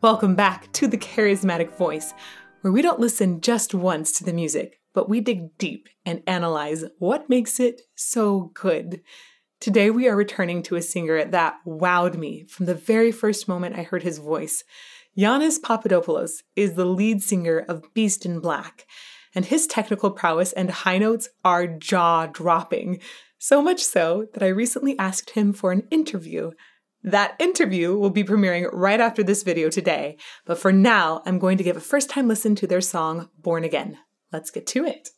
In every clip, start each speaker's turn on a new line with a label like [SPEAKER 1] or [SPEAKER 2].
[SPEAKER 1] Welcome back to the Charismatic Voice, where we don't listen just once to the music, but we dig deep and analyze what makes it so good. Today we are returning to a singer that wowed me from the very first moment I heard his voice. Yannis Papadopoulos is the lead singer of Beast in Black, and his technical prowess and high notes are jaw-dropping. So much so that I recently asked him for an interview. That interview will be premiering right after this video today, but for now, I'm going to give a first-time listen to their song, Born Again. Let's get to it.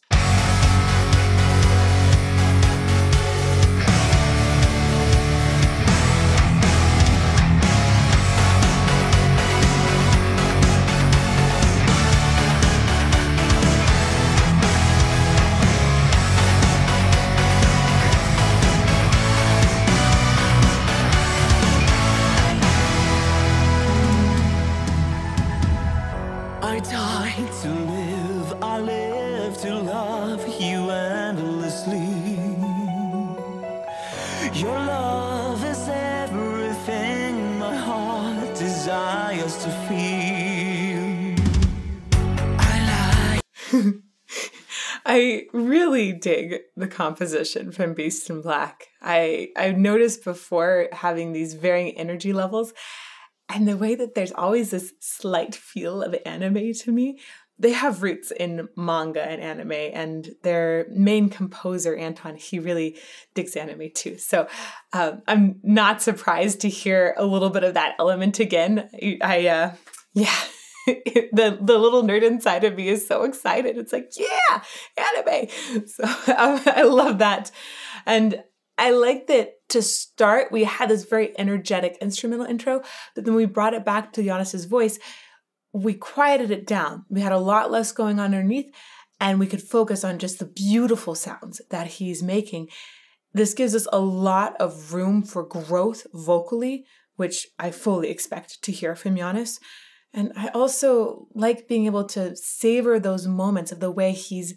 [SPEAKER 2] I died to live, I live to love you endlessly. Your love is everything my heart desires to feel.
[SPEAKER 1] I really dig the composition from Beast in Black. I've noticed before having these varying energy levels, and the way that there's always this slight feel of anime to me. They have roots in manga and anime, and their main composer, Anton, he really digs anime too. So I'm not surprised to hear a little bit of that element again. The little nerd inside of me is so excited. It's like, yeah, anime. So I love that. And I like that to start, we had this very energetic instrumental intro, but then we brought it back to Yannis's voice. We quieted it down. We had a lot less going on underneath, and we could focus on just the beautiful sounds that he's making. This gives us a lot of room for growth vocally, which I fully expect to hear from Yannis. And I also like being able to savor those moments of the way he's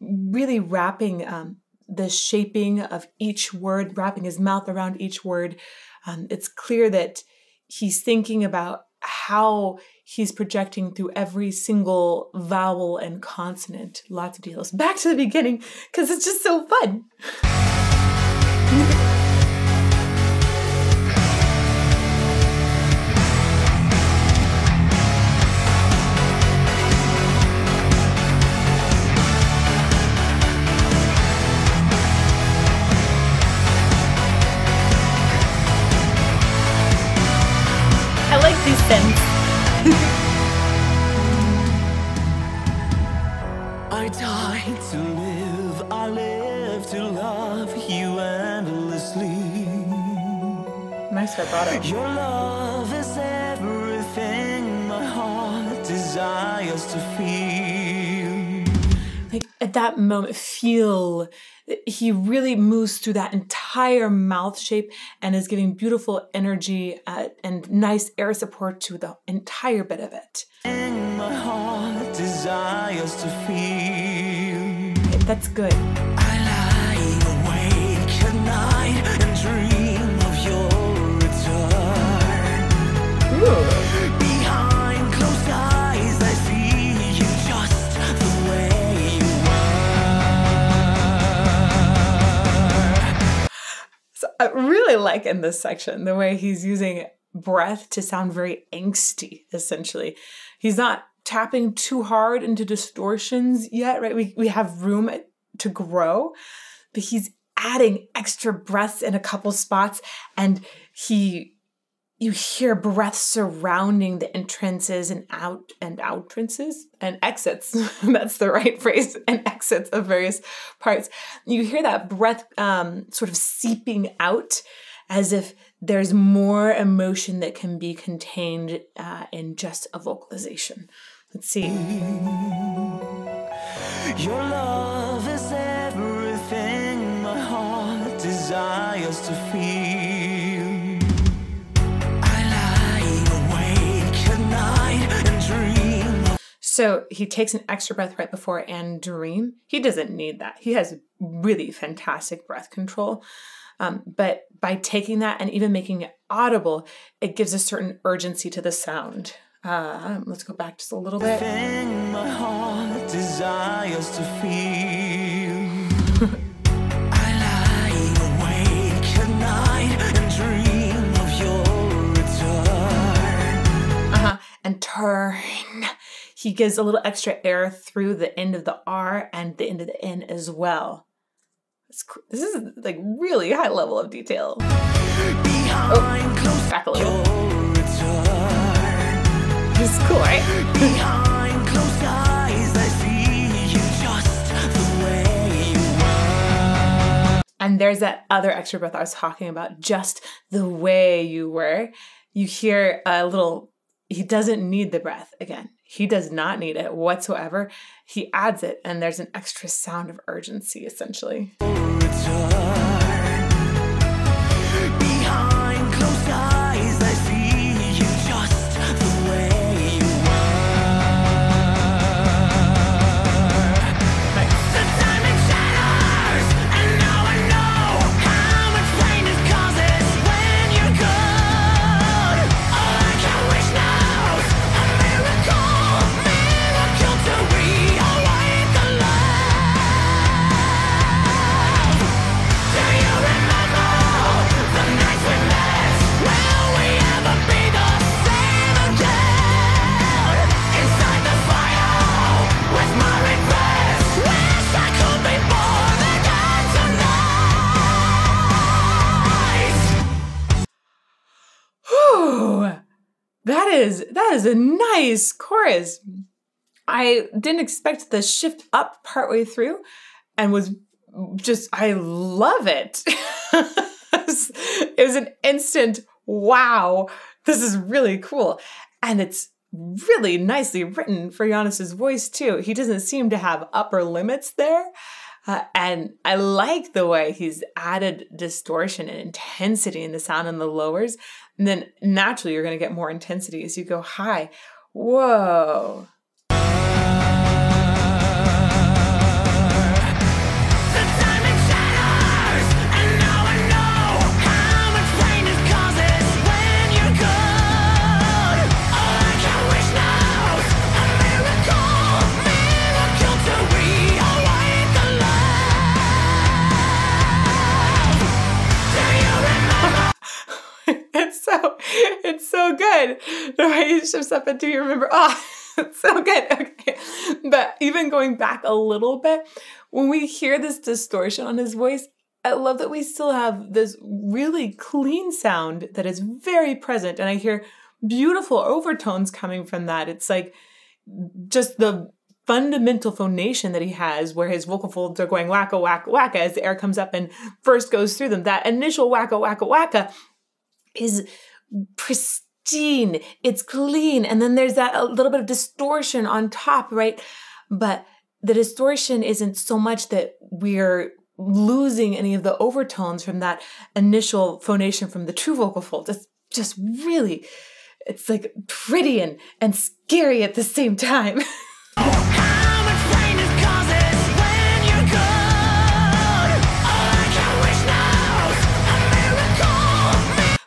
[SPEAKER 1] really wrapping the shaping of each word, wrapping his mouth around each word. It's clear that he's thinking about how he's projecting through every single vowel and consonant. Lots of details. Back to the beginning, because it's just so fun. I like these scents.
[SPEAKER 2] I died to live, I live to love you endlessly.
[SPEAKER 1] Nice vibrato.
[SPEAKER 2] Your love is everything my heart desires to feel.
[SPEAKER 1] Like at that moment, feel he really moves through that entire mouth shape and is giving beautiful energy and nice air support to the entire bit of it.
[SPEAKER 2] My heart desires to feel.
[SPEAKER 1] Okay, that's good.
[SPEAKER 2] I lie awake at night and dream of your return.
[SPEAKER 1] Ooh.
[SPEAKER 2] Behind closed eyes, I see you just the way you are.
[SPEAKER 1] So I really like in this section the way he's using breath to sound very angsty, essentially. He's not tapping too hard into distortions yet, right? We have room to grow, but he's adding extra breaths in a couple spots, and you hear breath surrounding the entrances and outrances and exits. That's the right phrase, and exits of various parts. You hear that breath sort of seeping out as if there's more emotion that can be contained in just a vocalization. Let's see.
[SPEAKER 2] Your love is everything my heart desires to feel. I lie awake at night and dream.
[SPEAKER 1] So he takes an extra breath right before and dream. He doesn't need that. He has really fantastic breath control. But by taking that and even making it audible, it gives a certain urgency to the sound. Let's go back just a little bit.
[SPEAKER 2] Thing my heart desires to feel. I lie awake at night and dream of your return.
[SPEAKER 1] And turn. He gives a little extra air through the end of the R and the end of the N as well. This is like really high level of detail. Back a little. This is cool, right?
[SPEAKER 2] Behind closed eyes, I see you just the way you were.
[SPEAKER 1] And there's that other extra breath I was talking about, just the way you were. You hear a little, he doesn't need the breath again. He does not need it whatsoever. He adds it, and there's an extra sound of urgency, essentially.
[SPEAKER 2] Behind closed eyes, I see you just the way you were. The timing shatters, and now I know how much pain this causes when you're good. All I can wish now is a miracle to reawaken the love. Do you remember the nights we met? Will we ever be the same again? Inside the fire with my regrets, wish I could be born again tonight.
[SPEAKER 1] Whew. That is a nice chorus. I didn't expect the shift up partway through and was just, I love it. It was an instant, wow, this is really cool. And it's really nicely written for Yannis's voice too. He doesn't seem to have upper limits there. And I like the way he's added distortion and intensity in the sound in the lowers. And then naturally you're going to get more intensity as you go high. Whoa.
[SPEAKER 2] The timing shatters, and now I know how much pain this causes when you're good. All I can wish now is a miracle to reawaken the love. Do you remember?
[SPEAKER 1] It's so good. The way he shifts up into you remember. Oh, it's so good. Okay. But even going back a little bit, when we hear this distortion on his voice, I love that we still have this really clean sound that is very present. And I hear beautiful overtones coming from that. It's like just the fundamental phonation that he has where his vocal folds are going wacka, wacka, wacka as the air comes up and first goes through them. That initial wacka, wacka, wacka is pristine, it's clean, and then there's that a little bit of distortion on top, right? But the distortion isn't so much that we're losing any of the overtones from that initial phonation from the true vocal folds. It's just really, it's like pretty and scary at the same time.
[SPEAKER 2] How much pain this causes when you're good? All I can wish now is a miracle.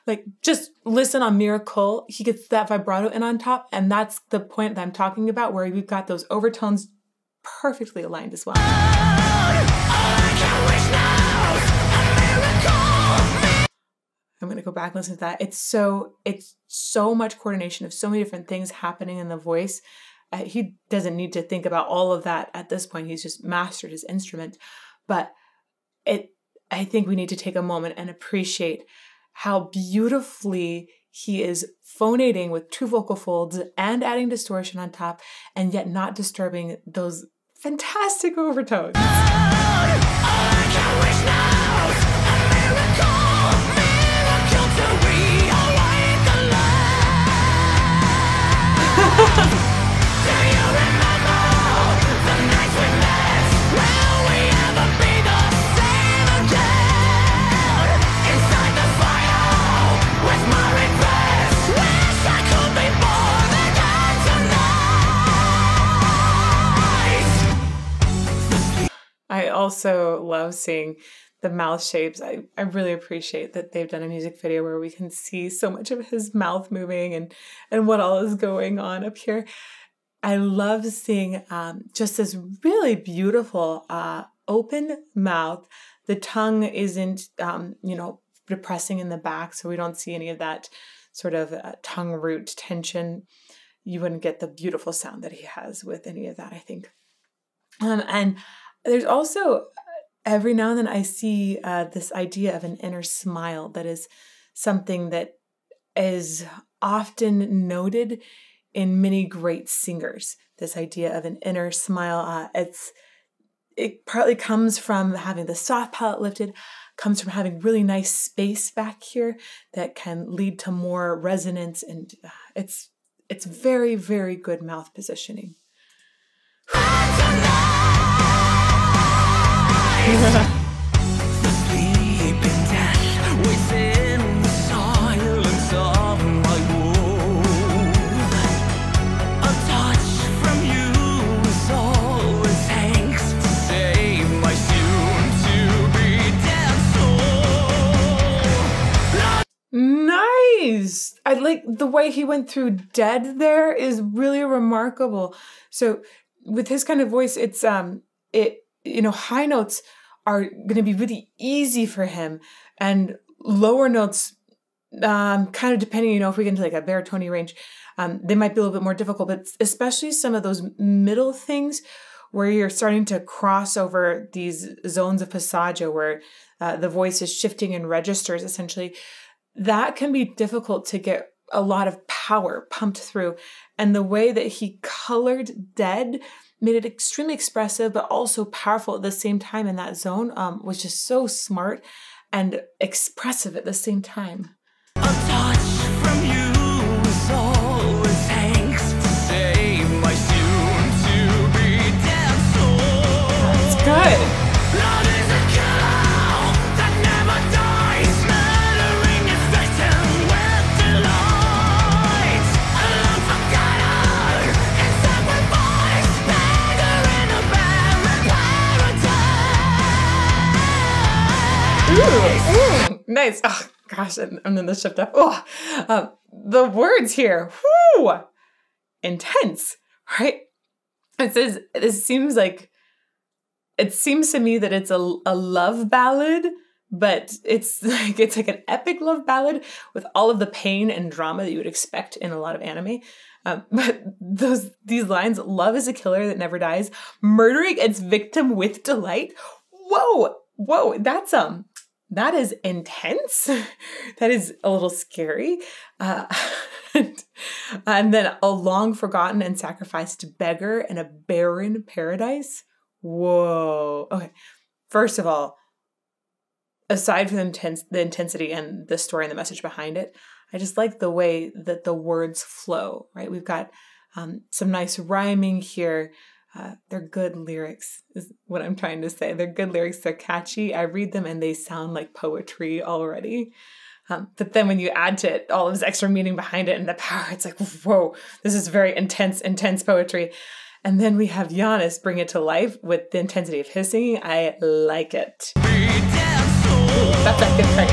[SPEAKER 1] Like, just listen on Miracle. He gets that vibrato in on top, and that's the point that I'm talking about, where we've got those overtones perfectly aligned as well.
[SPEAKER 2] All I can wish now is a miracle.
[SPEAKER 1] I'm going to go back and listen to that. It's so much coordination of so many different things happening in the voice. He doesn't need to think about all of that at this point. He's just mastered his instrument. But I think we need to take a moment and appreciate how beautifully he is phonating with true vocal folds and adding distortion on top, and yet not disturbing those fantastic overtones.
[SPEAKER 2] All I can wish now is a miracle to reawaken the love. Do you remember the nights we met? Will we ever be the same again? Inside the fire with my regrets, wish I could be born again tonight.
[SPEAKER 1] I also love seeing the mouth shapes. I really appreciate that they've done a music video where we can see so much of his mouth moving and what all is going on up here. I love seeing just this really beautiful open mouth. The tongue isn't, depressing in the back, so we don't see any of that sort of tongue root tension. You wouldn't get the beautiful sound that he has with any of that, I think. And there's also, every now and then I see this idea of an inner smile that is something that is often noted in many great singers. This idea of an inner smile, it partly comes from having the soft palate lifted, comes from having really nice space back here that can lead to more resonance, and it's very, very good mouth positioning. Nice. I like the way he went through dead there is really remarkable. So with his kind of voice, it's high notes are going to be really easy for him, and lower notes, kind of depending, if we get into like a baritone range, they might be a little bit more difficult, but especially some of those middle things where you're starting to cross over these zones of passaggio where the voice is shifting in registers, essentially, that can be difficult to get a lot of power pumped through. And the way that he colored dead made it extremely expressive, but also powerful at the same time in that zone, was just so smart and expressive at the same time.
[SPEAKER 2] A touch from you is all it takes to save my soon-to-be dead soul.
[SPEAKER 1] That's good.
[SPEAKER 2] Love is a killer that never dies, murdering its victim with delight. A love forgotten in sacrifice, beggar in a barren paradise.
[SPEAKER 1] Ooh, nice. Oh, gosh, and then the shift up. Oh, the words here. Whoo! Intense, right? It says, it seems to me that it's a love ballad, but it's like an epic love ballad with all of the pain and drama that you would expect in a lot of anime. But these lines, love is a killer that never dies, murdering its victim with delight. Whoa, that is intense. That is a little scary. And then a long forgotten and sacrificed beggar in a barren paradise. Whoa. Okay. First of all, aside from the intensity and the story and the message behind it, I just like the way that the words flow, right? We've got some nice rhyming here. They're good lyrics, is what I'm trying to say. They're good lyrics. They're catchy. I read them and they sound like poetry already. But then when you add to it all of this extra meaning behind it and the power, it's like, whoa, this is very intense poetry. And then we have Yannis bring it to life with the intensity of his singing. I like it. Ooh, that's that good part.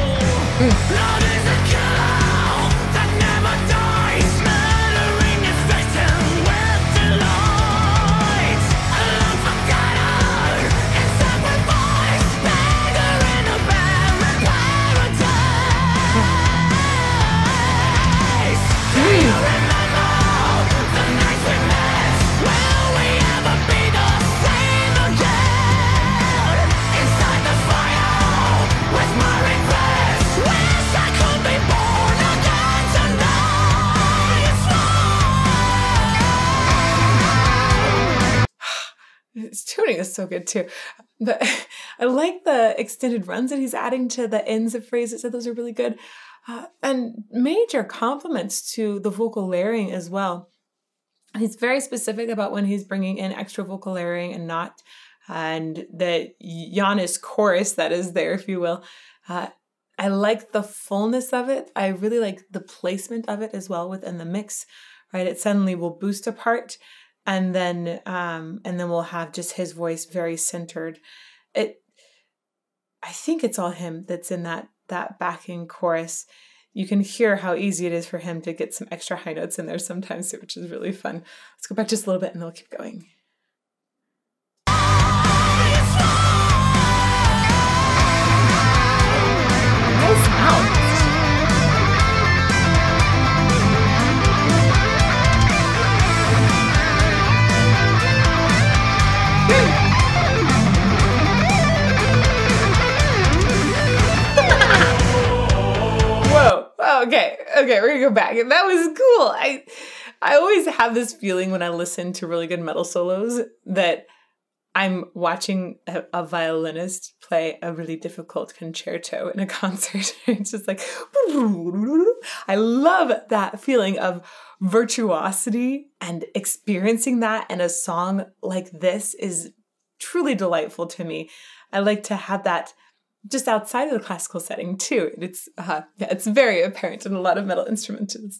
[SPEAKER 2] Love is a killer that never dies, murdering its victim with delight. A love forgotten in sacrifice, beggar in a barren paradise. Do you remember the nights we met? Will we ever be the same again? Inside the fire with my regrets, wish I could be born again tonight.
[SPEAKER 1] His tuning is so good too. But I like the extended runs that he's adding to the ends of phrases. So those are really good. And major compliments to the vocal layering as well. He's very specific about when he's bringing in extra vocal layering and not. And the Yannis chorus that is there, if you will. I like the fullness of it. I really like the placement of it as well within the mix, right? It suddenly will boost a part, and then we'll have just his voice very centered. I think it's all him that's in that backing chorus. You can hear how easy it is for him to get some extra high notes in there sometimes, which is really fun. Let's go back just a little bit and then we'll keep going. Nice sound. Whoa. Okay, we're gonna go back. That was cool. I always have this feeling when I listen to really good metal solos that I'm watching a violinist play a really difficult concerto in a concert. It's just like, I love that feeling of virtuosity, and experiencing that in a song like this is truly delightful to me. I like to have that just outside of the classical setting too. It's very apparent in a lot of metal instrumentals.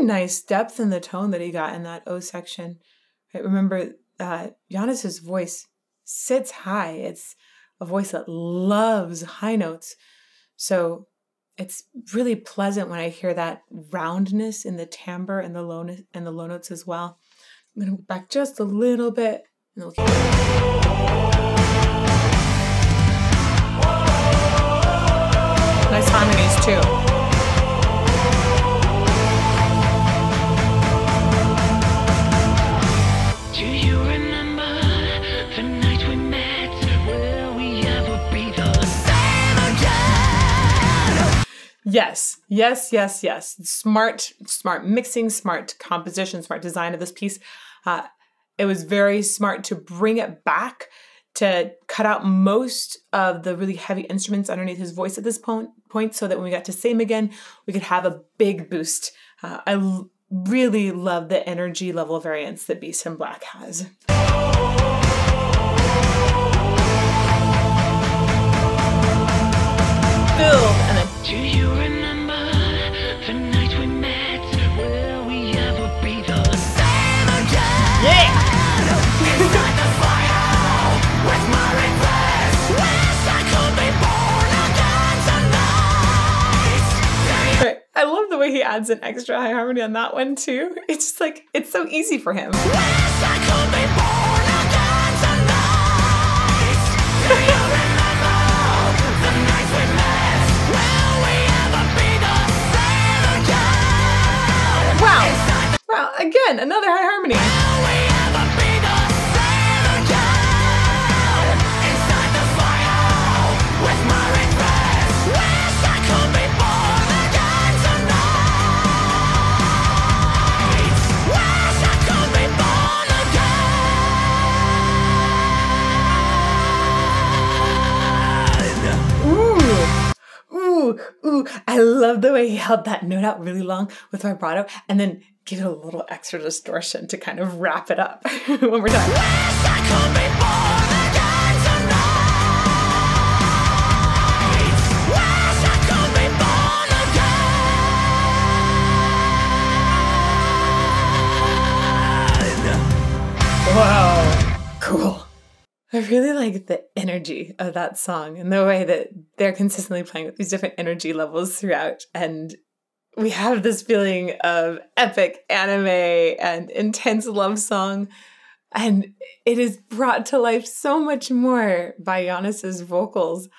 [SPEAKER 1] Nice depth in the tone that he got in that O section. Right, remember, Yannis's voice sits high. It's a voice that loves high notes. So it's really pleasant when I hear that roundness in the timbre and the low notes as well. I'm going to go back just a little bit. And we'll keep nice harmonies too. Yes. Smart mixing, smart composition, smart design of this piece. It was very smart to bring it back, to cut out most of the really heavy instruments underneath his voice at this point, so that when we got to same again, we could have a big boost. I really love the energy level variance that Beast in Black has. Build and then. Do you remember the night we met? Will we ever be the same again? Yeah! Inside the fire with my regrets. Wish I could be born again tonight. Right. I love the way he adds an extra high harmony on that one too. It's just like, it's so easy for him. Wish I could be born again tonight. Do you remember the night we met? Wow, again, another high harmony. Will we ever be the same again? Inside the fire with my regrets. Wish I could be born again tonight. Wish I could be born again. Ooh, I love the way he held that note out really long with vibrato and then give it a little extra distortion to kind of wrap it up one more time. Wish I could be born again tonight. Wish I could be born again. Wow, cool. I really like the energy of that song and the way that they're consistently playing with these different energy levels throughout. And we have this feeling of epic anime and intense love song. And it is brought to life so much more by Yannis's vocals.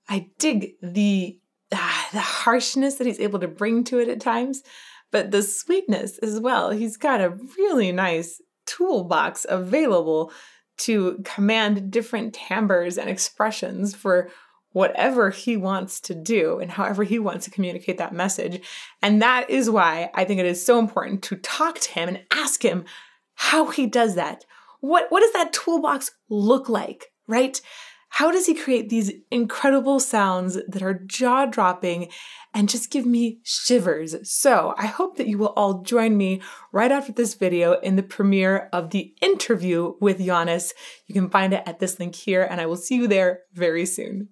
[SPEAKER 1] I dig the harshness that he's able to bring to it at times, but the sweetness as well. He's got a really nice toolbox available to command different timbres and expressions for whatever he wants to do and however he wants to communicate that message. And that is why I think it is so important to talk to him and ask him how he does that. what does that toolbox look like, right? How does he create these incredible sounds that are jaw-dropping and just give me shivers? So I hope that you will all join me right after this video in the premiere of the interview with Yannis. You can find it at this link here, and I will see you there very soon.